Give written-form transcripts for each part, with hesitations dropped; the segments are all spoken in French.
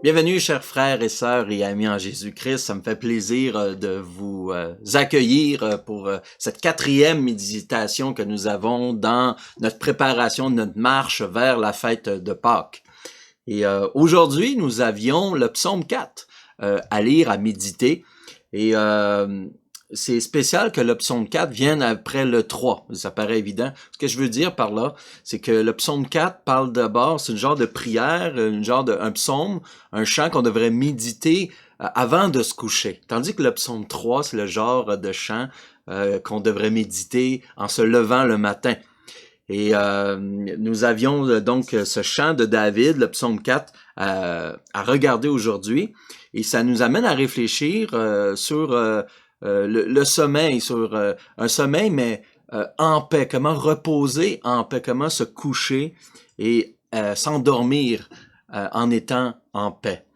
Bienvenue, chers frères et sœurs et amis en Jésus-Christ. Ça me fait plaisir de vous accueillir pour cette 4e méditation que nous avons dans notre préparation de notre marche vers la fête de Pâques. Et aujourd'hui, nous avions le psaume 4 à lire, à méditer. Et c'est spécial que le psaume 4 vienne après le 3. Ça paraît évident. Ce que je veux dire par là, c'est que le psaume 4 parle d'abord, c'est une genre de prière, un psaume, un chant qu'on devrait méditer avant de se coucher. Tandis que le psaume 3, c'est le genre de chant qu'on devrait méditer en se levant le matin. Et nous avions donc ce chant de David, le psaume 4, à regarder aujourd'hui. Et ça nous amène à réfléchir sur le sommeil, sur un sommeil, mais en paix. Comment reposer en paix, comment se coucher et s'endormir en étant en paix.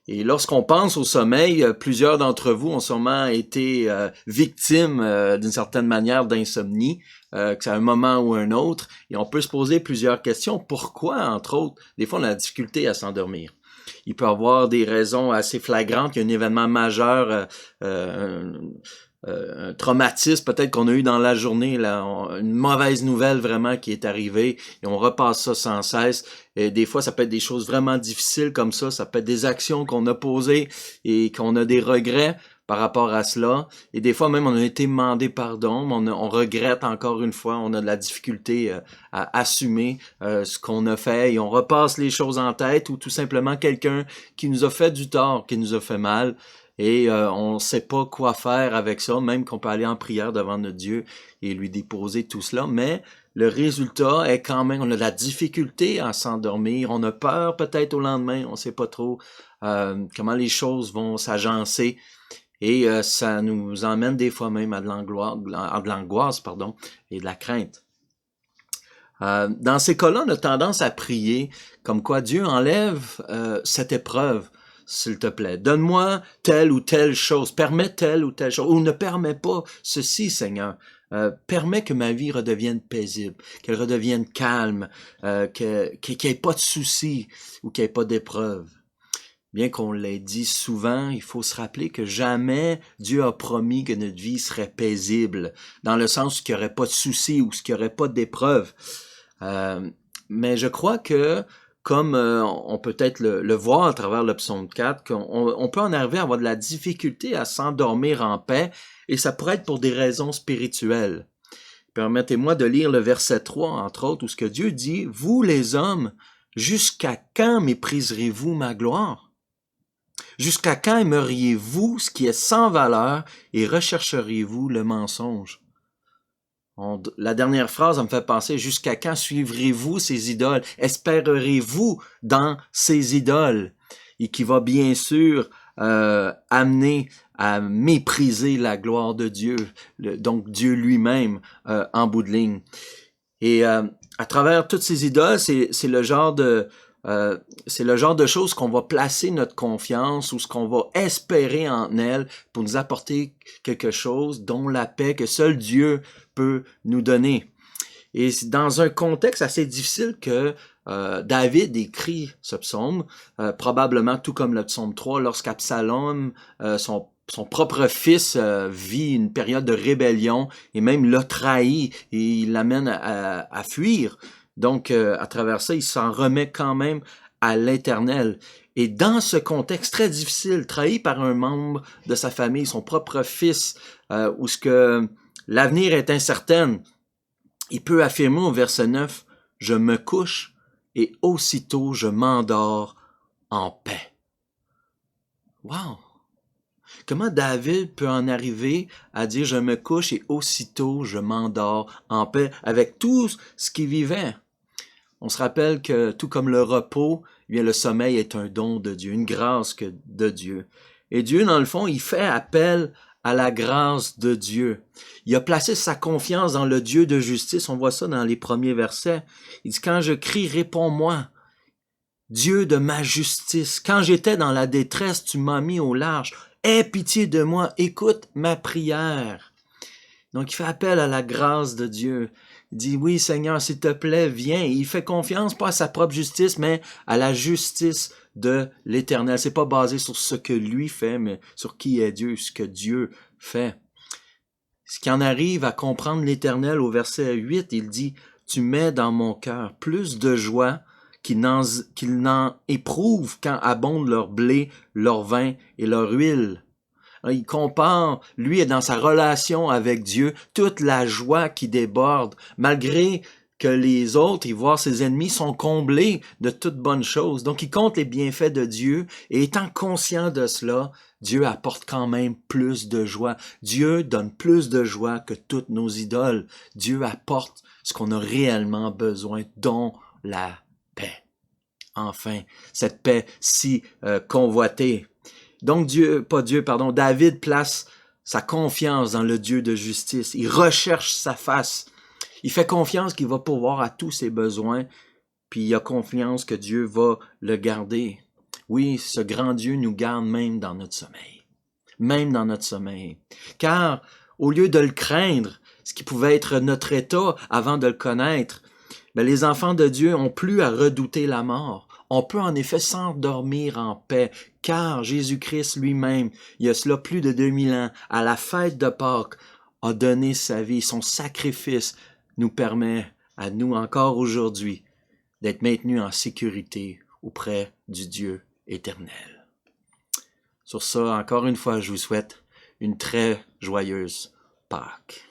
Et lorsqu'on pense au sommeil, plusieurs d'entre vous ont sûrement été victimes d'une certaine manière d'insomnie, que c'est un moment ou un autre, et on peut se poser plusieurs questions. Pourquoi, entre autres, des fois on a la difficulté à s'endormir? Il peut y avoir des raisons assez flagrantes, il y a un événement majeur, un traumatisme peut-être qu'on a eu dans la journée, là, une mauvaise nouvelle vraiment qui est arrivée, et on repasse ça sans cesse. Et des fois, ça peut être des choses vraiment difficiles comme ça peut être des actions qu'on a posées et qu'on a des regrets par rapport à cela. Et des fois même, on a été demandé pardon, mais on regrette encore une fois, on a de la difficulté à assumer ce qu'on a fait et on repasse les choses en tête ou tout simplement quelqu'un qui nous a fait du tort, qui nous a fait mal. Et on ne sait pas quoi faire avec ça, même qu'on peut aller en prière devant notre Dieu et lui déposer tout cela, mais le résultat est quand même, on a de la difficulté à s'endormir, on a peur peut-être au lendemain, on ne sait pas trop comment les choses vont s'agencer et ça nous emmène des fois même à de l'angoisse, et de la crainte. Dans ces cas-là, on a tendance à prier comme quoi Dieu enlève cette épreuve, s'il te plaît. Donne-moi telle ou telle chose, permets telle ou telle chose, ou ne permets pas ceci, Seigneur. Permets que ma vie redevienne paisible, qu'elle redevienne calme, qu'il n'y ait pas de soucis ou qu'il n'y ait pas d'épreuves. Bien qu'on l'ait dit souvent, il faut se rappeler que jamais Dieu a promis que notre vie serait paisible, dans le sens qu'il n'y aurait pas de soucis ou qu'il n'y aurait pas d'épreuves. Mais je crois que, comme on peut peut-être le voir à travers le psaume 4, qu'on peut en arriver à avoir de la difficulté à s'endormir en paix, et ça pourrait être pour des raisons spirituelles. Permettez-moi de lire le verset 3, entre autres, où ce que Dieu dit, « Vous les hommes, jusqu'à quand mépriserez-vous ma gloire? Jusqu'à quand aimeriez-vous ce qui est sans valeur et rechercheriez-vous le mensonge? » La dernière phrase, me fait penser, jusqu'à quand suivrez-vous ces idoles? Espérerez-vous dans ces idoles? Et qui va bien sûr amener à mépriser la gloire de Dieu, donc Dieu lui-même en bout de ligne. Et à travers toutes ces idoles, c'est le genre de choses qu'on va placer notre confiance ou ce qu'on va espérer en elles pour nous apporter quelque chose dont la paix que seul Dieu peut nous donner. Et c'est dans un contexte assez difficile que David écrit ce psaume, probablement tout comme le psaume 3, lorsqu'Absalom, son propre fils, vit une période de rébellion et même l'a trahi et il l'amène à fuir. Donc, à travers ça, il s'en remet quand même à l'Éternel. Et dans ce contexte très difficile, trahi par un membre de sa famille, son propre fils, où ce que l'avenir est incertain, il peut affirmer au verset 9, « Je me couche et aussitôt je m'endors en paix. » Wow! Comment David peut en arriver à dire « Je me couche et aussitôt je m'endors en paix » avec tout ce qu'il vivait? On se rappelle que tout comme le repos, eh bien, le sommeil est un don de Dieu, une grâce de Dieu. Et Dieu, dans le fond, il fait appel à la grâce de Dieu. Il a placé sa confiance dans le Dieu de justice. On voit ça dans les premiers versets. Il dit, « Quand je crie, réponds-moi. Dieu de ma justice. Quand j'étais dans la détresse, tu m'as mis au large. Aie pitié de moi. Écoute ma prière. » Donc, il fait appel à la grâce de Dieu. Il dit, « Oui, Seigneur, s'il te plaît, viens. » Et il fait confiance, pas à sa propre justice, mais à la justice de l'Éternel. C'est pas basé sur ce que lui fait, mais sur qui est Dieu, ce que Dieu fait. Ce qui en arrive à comprendre l'Éternel, au verset 8, il dit, « Tu mets dans mon cœur plus de joie qu'ils n'en éprouvent quand abondent leur blé, leur vin et leur huile. » Il compare, lui, est dans sa relation avec Dieu, toute la joie qui déborde, malgré que les autres, ils voient ses ennemis, sont comblés de toutes bonnes choses. Donc, il compte les bienfaits de Dieu, et étant conscient de cela, Dieu apporte quand même plus de joie. Dieu donne plus de joie que toutes nos idoles. Dieu apporte ce qu'on a réellement besoin, dont la paix. Enfin, cette paix si convoitée. Donc David place sa confiance dans le Dieu de justice. Il recherche sa face. Il fait confiance qu'il va pourvoir à tous ses besoins, puis il a confiance que Dieu va le garder. Oui, ce grand Dieu nous garde même dans notre sommeil. Même dans notre sommeil. Car, au lieu de le craindre, ce qui pouvait être notre état avant de le connaître, les enfants de Dieu ont plus à redouter la mort. On peut en effet s'endormir en paix, car Jésus-Christ lui-même, il y a cela plus de 2000 ans, à la fête de Pâques, a donné sa vie. Son sacrifice nous permet, à nous encore aujourd'hui, d'être maintenus en sécurité auprès du Dieu éternel. Sur ça, encore une fois, je vous souhaite une très joyeuse Pâques.